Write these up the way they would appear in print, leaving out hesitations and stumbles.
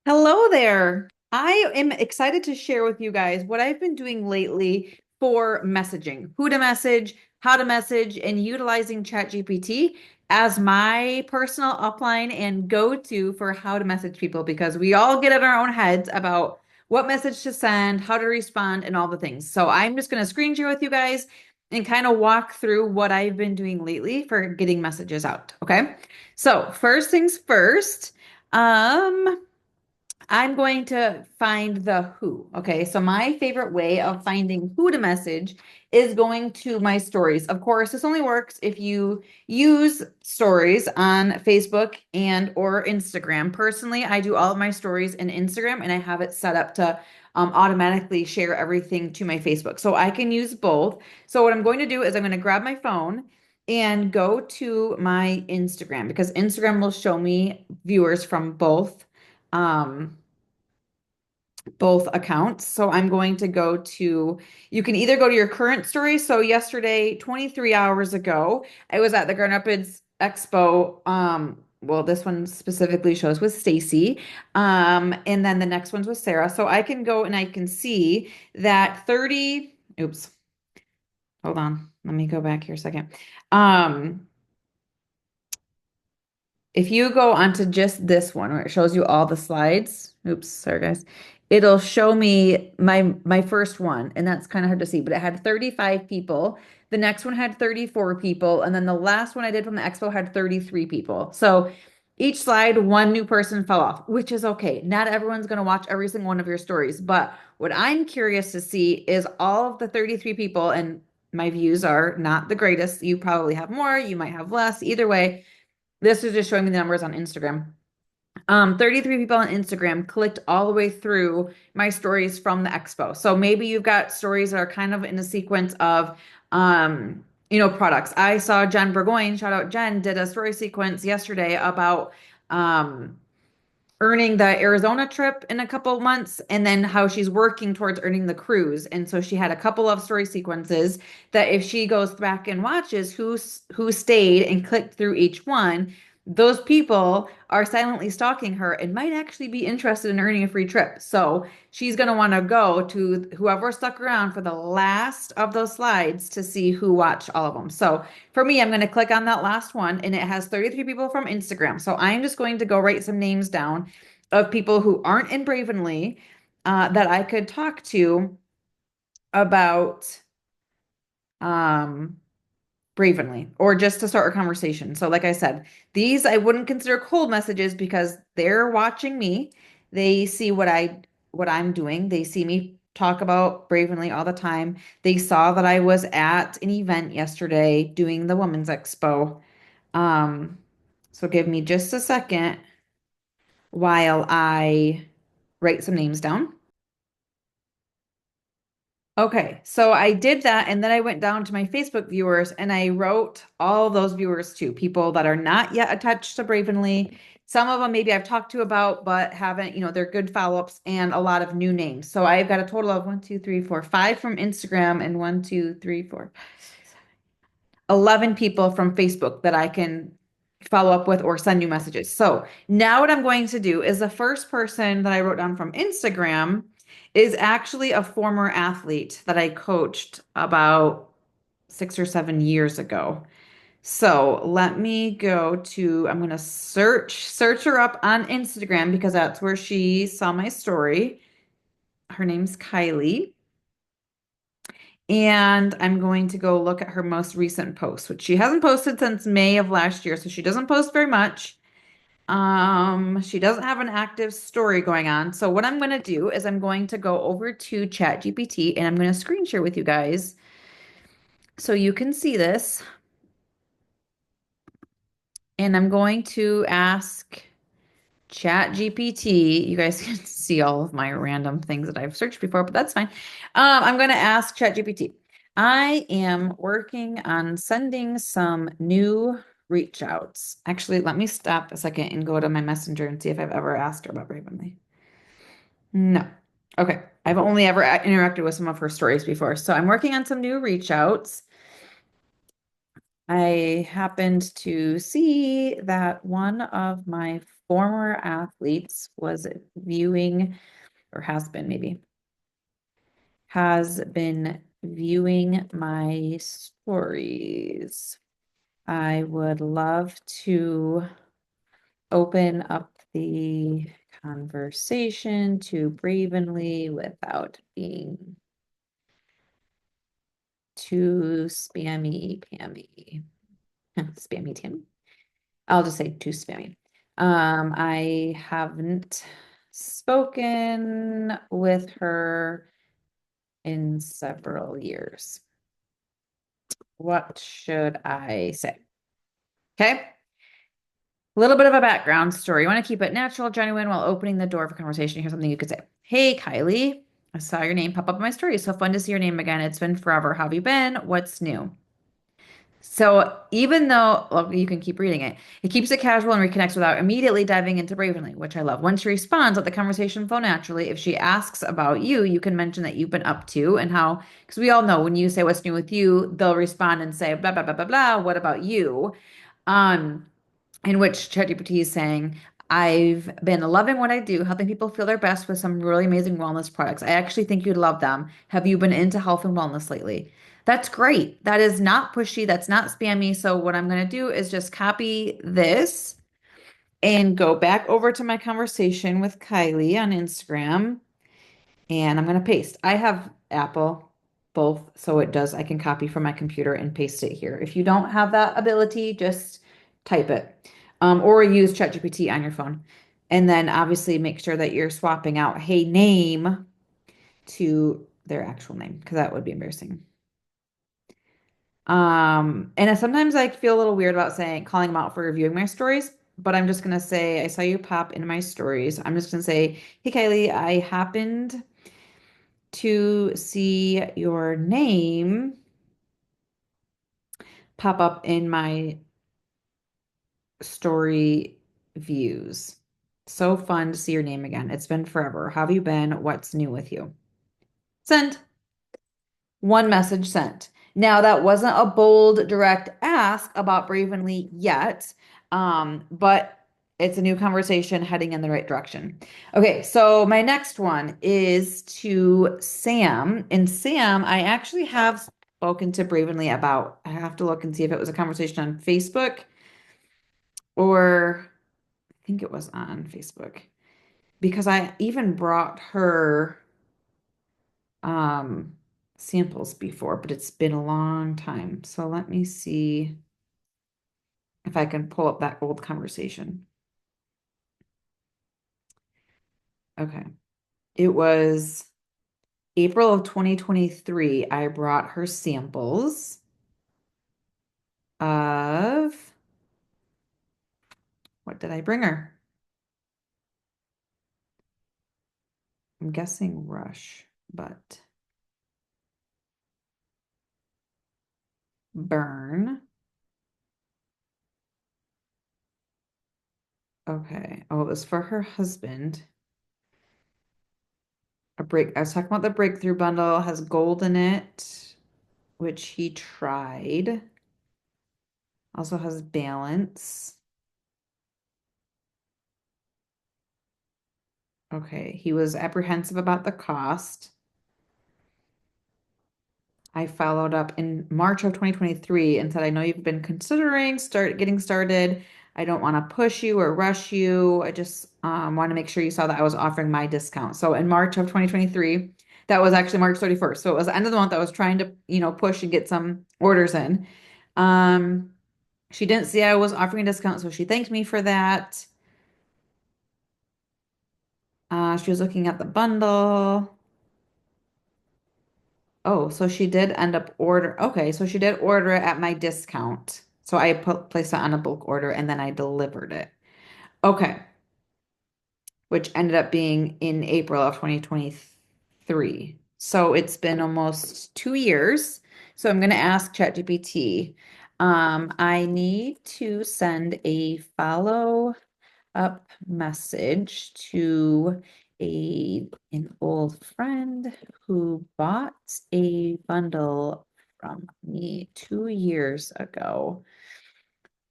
Hello there. I am excited to share with you guys what I've been doing lately for messaging, who to message, how to message, and utilizing ChatGPT as my personal upline and go-to for how to message people because we all get in our own heads about what message to send, how to respond, and all the things. So I'm just going to screen share with you guys and kind of walk through what I've been doing lately for getting messages out. Okay. So first things first. Um, I'm going to find the who. Okay. So my favorite way of finding who to message is going to my stories. Of course, this only works if you use stories on Facebook and or Instagram. Personally, I do all of my stories in Instagram and I have it set up to automatically share everything to my Facebook. So I can use both. So what I'm going to do is I'm going to grab my phone and go to my Instagram because Instagram will show me viewers from um, both accounts. So I'm going to go to, you can either go to your current story. So yesterday, 23 hours ago, I was at the Grand Rapids Expo. Well, this one specifically shows with Stacy. And then the next one's with Sarah. So I can go and I can see that 30, oops, hold on. Let me go back here a second. Um, If you go onto just this one where it shows you all the slides, oops, sorry guys, it'll show me my first one, and that's kind of hard to see, but it had 35 people. The next one had 34 people, and then the last one I did from the expo had 33 people. So each slide, one new person fell off, which is okay. Not everyone's going to watch every single one of your stories, but what I'm curious to see is all of the 33 people, and my views are not the greatest. You probably have more, you might have less. Either way, this is just showing me the numbers on Instagram. 33 people on Instagram clicked all the way through my stories from the expo. So maybe you've got stories that are kind of in a sequence of, products. I saw Jen Burgoyne, shout out Jen, did a story sequence yesterday about, um, earning the Arizona trip in a couple months and then how she's working towards earning the cruise. And so she had a couple of story sequences that if she goes back and watches who stayed and clicked through each one, those people are silently stalking her and might actually be interested in earning a free trip. So she's going to want to go to whoever stuck around for the last of those slides to see who watched all of them. So for me, I'm going to click on that last one and it has 33 people from Instagram. So I'm just going to go write some names down of people who aren't in Bravenly that I could talk to about um, Bravenly or just to start a conversation. So, like I said, these I wouldn't consider cold messages because they're watching me. They see what I'm doing. They see me talk about Bravenly all the time. They saw that I was at an event yesterday doing the Women's Expo. Um, so give me just a second while I write some names down. Okay, so I did that and then I went down to my Facebook viewers and I wrote all those viewers too, people that are not yet attached to Bravenly. Some of them maybe I've talked to about, but haven't, they're good follow-ups and a lot of new names. So I've got a total of 5 from Instagram and 11 people from Facebook that I can follow up with or send new messages. So now what I'm going to do is the first person that I wrote down from Instagram is actually a former athlete that I coached about 6 or 7 years ago. So let me I'm going to search her up on Instagram because that's where she saw my story. Her name's Kylie. And I'm going to go look at her most recent post, which she hasn't posted since May of last year, so she doesn't post very much. She doesn't have an active story going on. So what I'm going to do is I'm going to go over to ChatGPT and I'm going to screen share with you guys so you can see this. And I'm going to ask ChatGPT. You guys can see all of my random things that I've searched before, but that's fine. I'm going to ask ChatGPT. I am working on sending some new reach outs. Actually, let me stop a second and go to my messenger and see if I've ever asked her about Ravenly. No. Okay. I've only ever interacted with some of her stories before. So I'm working on some new reach outs. I happened to see that one of my former athletes was viewing, or has been maybe, has been viewing my stories. I would love to open up the conversation to Bravenly without being too spammy pammy. Spammy Tim. I'll just say too spammy. I haven't spoken with her in several years. What should I say? Okay. A little bit of a background story. You want to keep it natural, genuine while opening the door for conversation. Here's something you could say. Hey, Kylie, I saw your name pop up in my story. So fun to see your name again. It's been forever. How have you been? What's new? So even though, well, you can keep reading it, it keeps it casual and reconnects without immediately diving into Bravenly, which I love. Once she responds, let the conversation flow naturally. If she asks about you, you can mention that you've been up to and how, because we all know when you say what's new with you, they'll respond and say blah blah blah blah blah. What about you? Um, in which ChatGPT is saying, I've been loving what I do, helping people feel their best with some really amazing wellness products. I actually think you'd love them. Have you been into health and wellness lately? That's great. That is not pushy. That's not spammy. So, what I'm going to do is just copy this and go back over to my conversation with Kylie on Instagram and I'm going to paste. I have Apple both, so it does. I can copy from my computer and paste it here. If you don't have that ability, just type it or use ChatGPT on your phone. And then obviously make sure that you're swapping out hey name to their actual name because that would be embarrassing. And sometimes I feel a little weird about saying calling them out for reviewing my stories, but I'm just gonna say I saw you pop into my stories. I'm just gonna say, hey Kylie, I happened to see your name pop up in my story views. So fun to see your name again. It's been forever. How have you been? What's new with you? Send. One message sent. Now, that wasn't a bold, direct ask about Bravenly yet, but it's a new conversation heading in the right direction. Okay, so my next one is to Sam. And Sam, I actually have spoken to Bravenly about. I have to look and see if it was a conversation on Facebook or I think it was on Facebook because I even brought her um samples before, but it's been a long time. So let me see if I can pull up that old conversation. Okay. It was April of 2023. I brought her samples of what did I bring her? I'm guessing Rush, but Burn. Okay. Oh, it was for her husband. I was talking about the breakthrough bundle, has gold in it, which he tried. Also has balance. Okay, he was apprehensive about the cost. I followed up in March of 2023 and said, I know you've been considering getting started. I don't want to push you or rush you. I just want to make sure you saw that I was offering my discount. So in March of 2023, that was actually March 31st. So it was the end of the month. I was trying to, push and get some orders in. Um, she didn't see I was offering a discount, so she thanked me for that. She was looking at the bundle. Oh, so she did end up order. Okay, so she did order it at my discount. So I placed it on a bulk order and then I delivered it. Okay, which ended up being in April of 2023. So it's been almost 2 years. So I'm going to ask ChatGPT. I need to send a follow up message to an old friend who bought a bundle from me 2 years ago,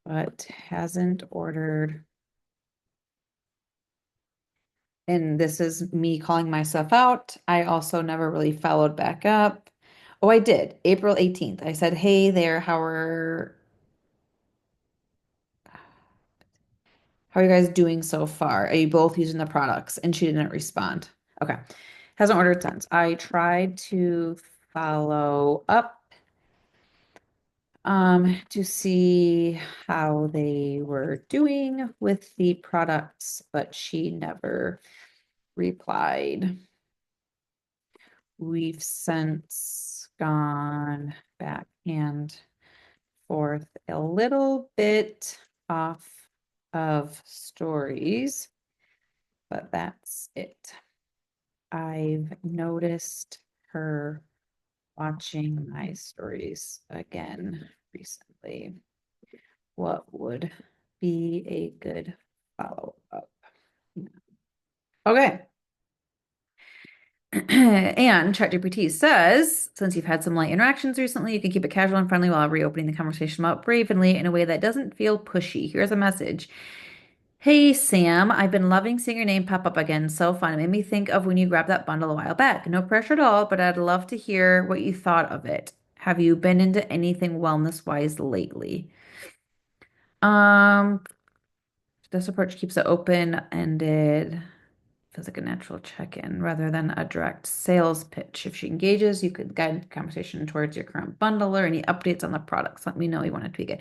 but hasn't ordered. And this is me calling myself out. I also never really followed back up. Oh, I did. April 18th. I said, "Hey there, how are you guys doing so far? Are you both using the products?" And she didn't respond. Okay. Hasn't ordered since. I tried to follow up to see how they were doing with the products, but she never replied. We've since gone back and forth a little bit off of stories, but that's it. I've noticed her watching my stories again recently. What would be a good follow-up? Okay. And ChatGPT says, since you've had some light interactions recently, you can keep it casual and friendly while reopening the conversation about Bravenly in a way that doesn't feel pushy. Here's a message. Hey, Sam, I've been loving seeing your name pop up again. So fun. It made me think of when you grabbed that bundle a while back. No pressure at all, but I'd love to hear what you thought of it. Have you been into anything wellness-wise lately? Um, this approach keeps it open-ended. Feels like a natural check-in rather than a direct sales pitch. If she engages, you could guide the conversation towards your current bundle or any updates on the products. Let me know you want to tweak it.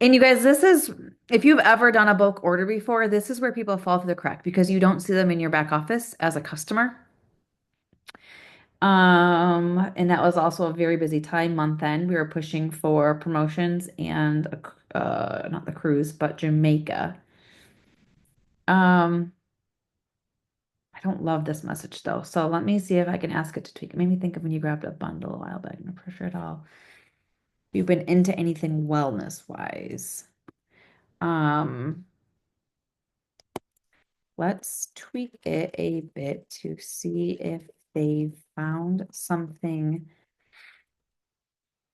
And you guys, this is, if you've ever done a bulk order before, this is where people fall through the crack because you don't see them in your back office as a customer. And that was also a very busy time, month end. We were pushing for promotions and not the cruise, but Jamaica. Um, I don't love this message though. So let me see if I can ask it to tweak. It made me think of when you grabbed a bundle a while back. No pressure at all. You've been into anything wellness wise. Um, let's tweak it a bit to see if they've found something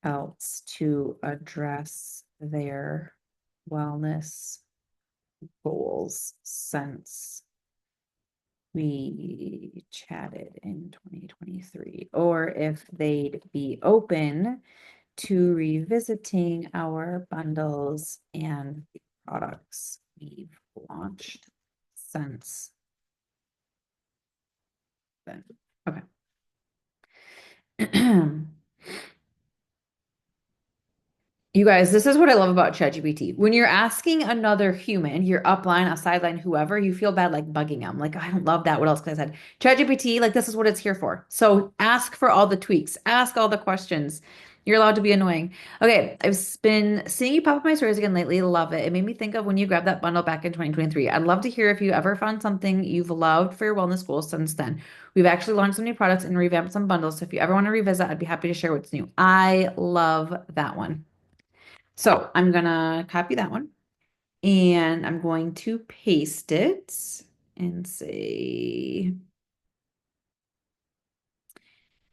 else to address their wellness goals since we chatted in 2023, or if they'd be open to revisiting our bundles and the products we've launched since then. Okay. You guys, this is what I love about ChatGPT. When you're asking another human, your upline, a sideline, whoever, you feel bad like bugging them. Like, I don't love that. What else can I say? ChatGPT, like, this is what it's here for. So ask for all the tweaks, ask all the questions. You're allowed to be annoying. Okay, I've been seeing you pop up my stories again lately. Love it. It made me think of when you grabbed that bundle back in 2023. I'd love to hear if you ever found something you've loved for your wellness goals since then. We've actually launched some new products and revamped some bundles. So if you ever want to revisit, I'd be happy to share what's new. I love that one. So I'm gonna copy that one and I'm going to paste it and say,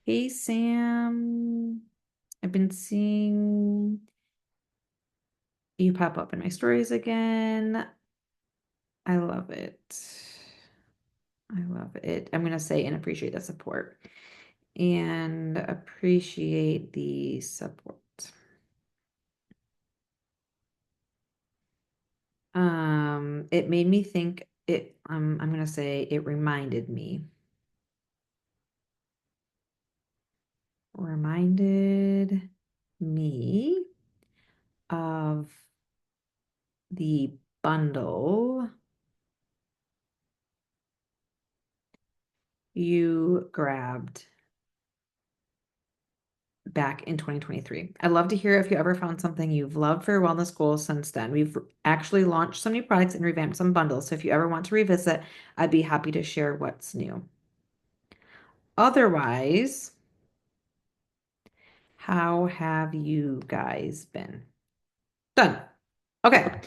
"Hey Sam, I've been seeing you pop up in my stories again. I love it. I love it." I'm gonna say and appreciate the support and appreciate the support. It made me think I'm gonna say it reminded me of the bundle you grabbed back in 2023. I'd love to hear if you ever found something you've loved for your wellness goals since then. We've actually launched some new products and revamped some bundles. So if you ever want to revisit, I'd be happy to share what's new. Otherwise, how have you guys been? Done. Okay.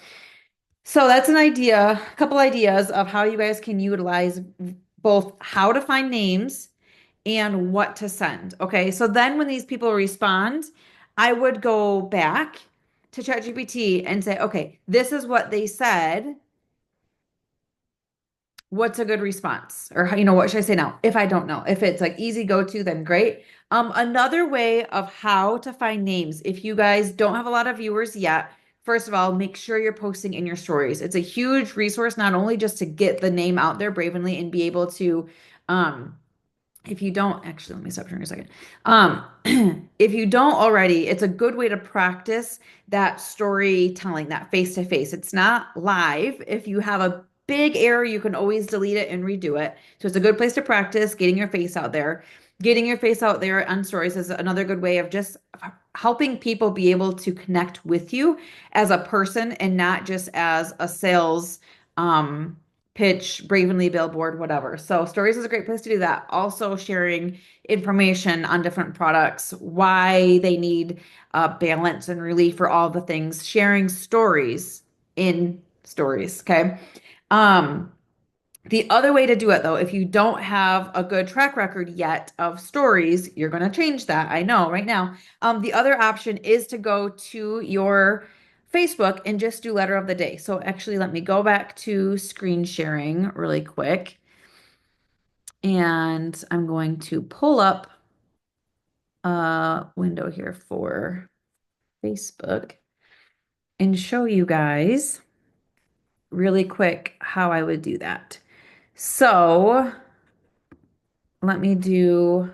So that's an idea, a couple ideas of how you guys can utilize both how to find names and what to send. Okay. So then when these people respond, I would go back to ChatGPT and say, okay, this is what they said. What's a good response? Or, what should I say now? If I don't know, if it's like easy go to, then great. Another way of how to find names, if you guys don't have a lot of viewers yet, first of all, make sure you're posting in your stories. It's a huge resource, not only just to get the name out there bravely and be able to, um, if you don't, actually, let me stop for a second. Um, if you don't already, it's a good way to practice that storytelling, that face to face. It's not live. If you have a big error, you can always delete it and redo it. So it's a good place to practice getting your face out there. Getting your face out there on stories is another good way of just helping people be able to connect with you as a person and not just as a sales pitch, Bravenly billboard, whatever. So stories is a great place to do that. Also sharing information on different products, why they need balance and relief for all the things, sharing stories in stories. Okay. Um, the other way to do it, though, if you don't have a good track record yet of stories, you're going to change that. I know right now. The other option is to go to your Facebook and just do letter of the day. So actually, let me go back to screen sharing really quick. And I'm going to pull up a window here for Facebook and show you guys really quick how I would do that. So let me do.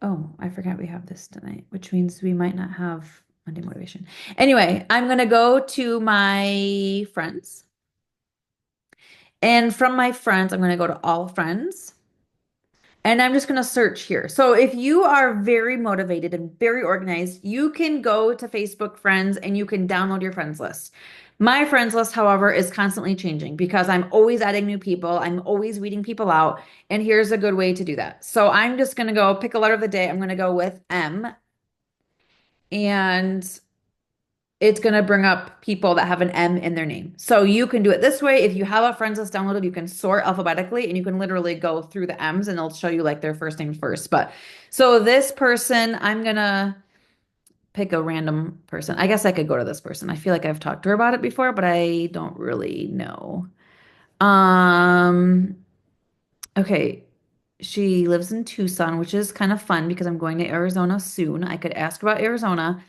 Oh, I forgot we have this tonight, which means we might not have Monday motivation. Anyway, I'm going to go to my friends. And from my friends, I'm going to go to all friends. And I'm just going to search here. So if you are very motivated and very organized, you can go to Facebook friends and you can download your friends list. My friends list, however, is constantly changing because I'm always adding new people. I'm always weeding people out. And here's a good way to do that. So I'm just going to go pick a letter of the day. I'm going to go with M, and it's going to bring up people that have an M in their name. So you can do it this way. If you have a friends list downloaded, you can sort alphabetically and you can literally go through the M's and it'll show you like their first name first. But so this person, I'm going to pick a random person. I guess I could go to this person. I feel like I've talked to her about it before, but I don't really know. Um, okay. She lives in Tucson, which is kind of fun because I'm going to Arizona soon. I could ask about Arizona.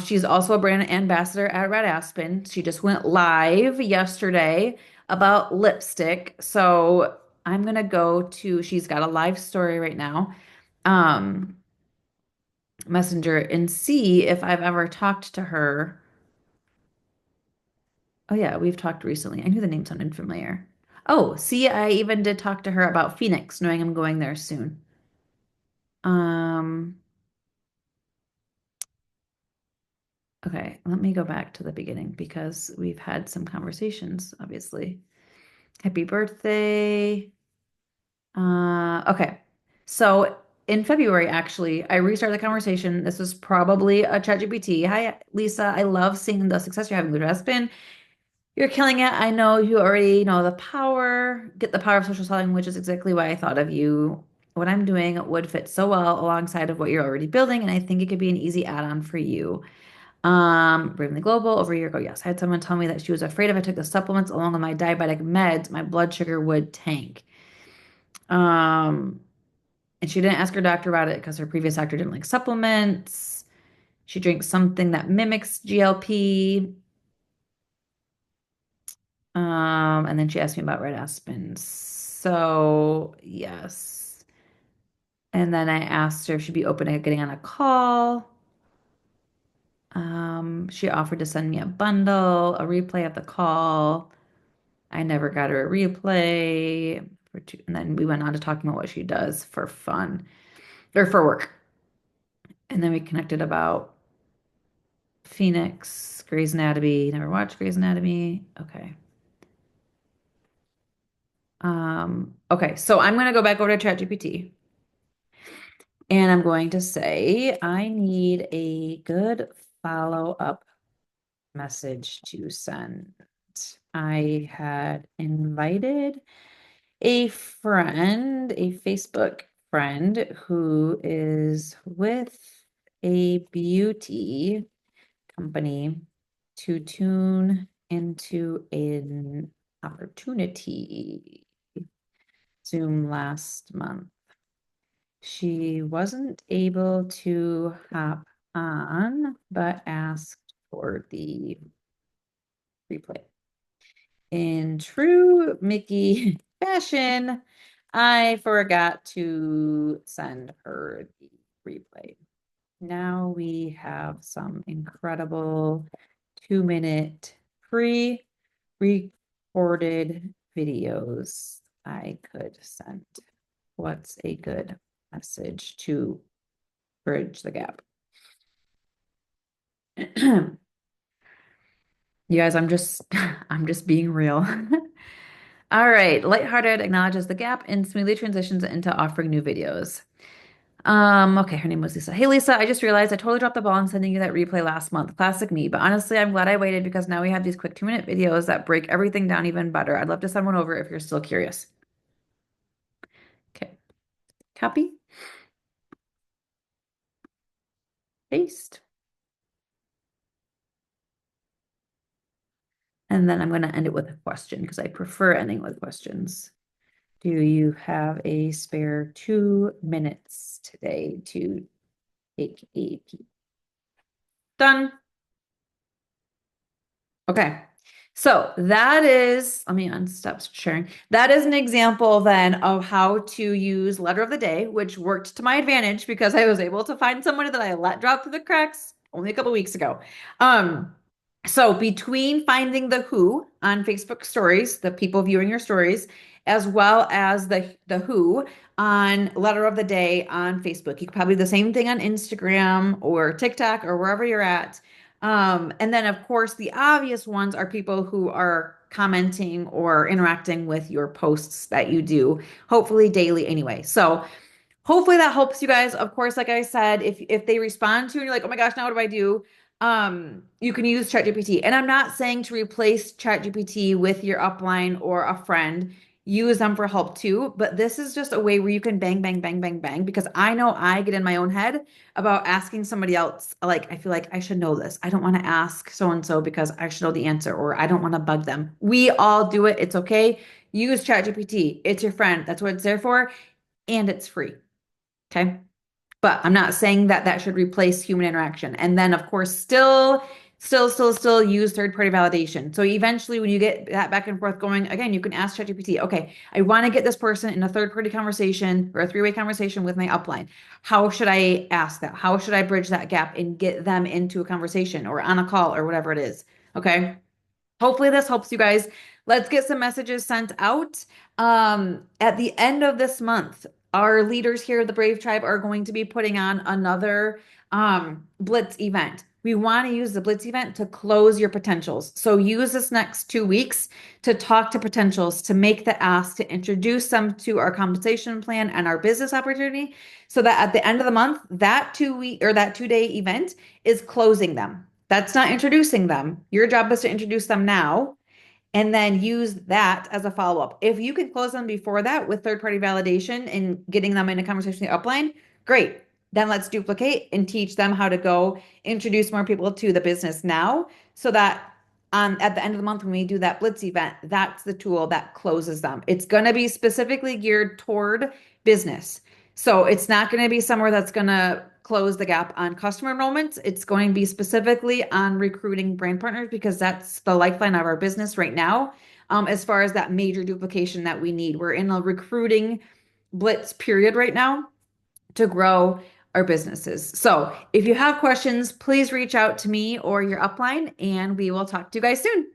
She's also a brand ambassador at Red Aspen. She just went live yesterday about lipstick. So I'm gonna go to, she's got a live story right now, um, Messenger, and see if I've ever talked to her. Oh yeah, we've talked recently. I knew the name sounded familiar. Oh, see, I even did talk to her about Phoenix, knowing I'm going there soon. Um, okay, let me go back to the beginning because we've had some conversations, obviously. Happy birthday. Okay. So in February, actually, I restarted the conversation. This was probably a ChatGPT. Hi, Lisa. I love seeing the success you're having with your husband. You're killing it. I know you already know the power, get the power of social selling, which is exactly why I thought of you. What I'm doing would fit so well alongside of what you're already building, and I think it could be an easy add-on for you. Bravely Global over a year ago. Yes, I had someone tell me that she was afraid if I took the supplements along with my diabetic meds, my blood sugar would tank. Um, and she didn't ask her doctor about it because her previous doctor didn't like supplements. She drinks something that mimics GLP. And then she asked me about Red Aspen. So, yes. And then I asked her if she'd be open to getting on a call. She offered to send me a bundle, a replay of the call. I never got her a replay. And then we went on to talking about what she does for fun or for work. And then we connected about Phoenix, Grey's Anatomy. Never watched Grey's Anatomy. Okay. Okay, so I'm gonna go back over to ChatGPT and I'm going to say I need a good follow-up message to send. I had invited a friend, a Facebook friend who is with a beauty company to tune into an opportunity Zoom last month. She wasn't able to hop on, but asked for the replay. In true Mickey fashion, I forgot to send her the replay. Now we have some incredible 2-minute pre-recorded videos I could send. What's a good message to bridge the gap? You guys, I'm just being real. All right, lighthearted acknowledges the gap and smoothly transitions into offering new videos. Okay, her name was Lisa. Hey Lisa, I just realized I totally dropped the ball in sending you that replay last month. Classic me. But honestly, I'm glad I waited because now we have these quick 2-minute videos that break everything down even better. I'd love to send one over if you're still curious. Okay, copy, paste. And then I'm going to end it with a question because I prefer ending with questions. Do you have a spare 2 minutes today to take a peek? Done. Okay. So that is, let me unstop sharing. That is an example then of how to use letter of the day, which worked to my advantage because I was able to find someone that I let drop through the cracks only a couple weeks ago. So between finding the who on Facebook stories, the people viewing your stories, as well as the who on letter of the day on Facebook. You could probably do the same thing on Instagram or TikTok or wherever you're at. And then of course the obvious ones are people who are commenting or interacting with your posts that you do, hopefully daily anyway. So hopefully that helps you guys. Of course, like I said, if they respond to you and you're like, oh my gosh, now what do I do? You can use ChatGPT. And I'm not saying to replace ChatGPT with your upline or a friend. Use them for help too, but this is just a way where you can bang, bang, bang, bang, bang. Because I know I get in my own head about asking somebody else, like, I feel like I should know this. I don't want to ask so and so because I should know the answer, or I don't want to bug them. We all do it. It's okay. Use ChatGPT. It's your friend. That's what it's there for. And it's free. Okay. But I'm not saying that that should replace human interaction. And then, of course, still use third-party validation. So eventually, when you get that back and forth going, again, you can ask ChatGPT, okay, I want to get this person in a third-party conversation or a three-way conversation with my upline. How should I ask that? How should I bridge that gap and get them into a conversation or on a call or whatever it is? Okay. Hopefully this helps you guys. Let's get some messages sent out. At the end of this month, our leaders here at the Brave Tribe are going to be putting on another Blitz event. We want to use the Blitz event to close your potentials. So use this next 2 weeks to talk to potentials, to make the ask, to introduce them to our compensation plan and our business opportunity, so that at the end of the month, that 2 week or that 2-day event is closing them. That's not introducing them. Your job is to introduce them now and then use that as a follow-up. If you can close them before that with third-party validation and getting them in a conversation with the upline, great. Then let's duplicate and teach them how to go introduce more people to the business now so that at the end of the month when we do that Blitz event, that's the tool that closes them. It's going to be specifically geared toward business. So it's not going to be somewhere that's going to close the gap on customer enrollments. It's going to be specifically on recruiting brand partners because that's the lifeline of our business right now. As far as that major duplication that we need, we're in a recruiting blitz period right now to grow our businesses. So if you have questions, please reach out to me or your upline, and we will talk to you guys soon.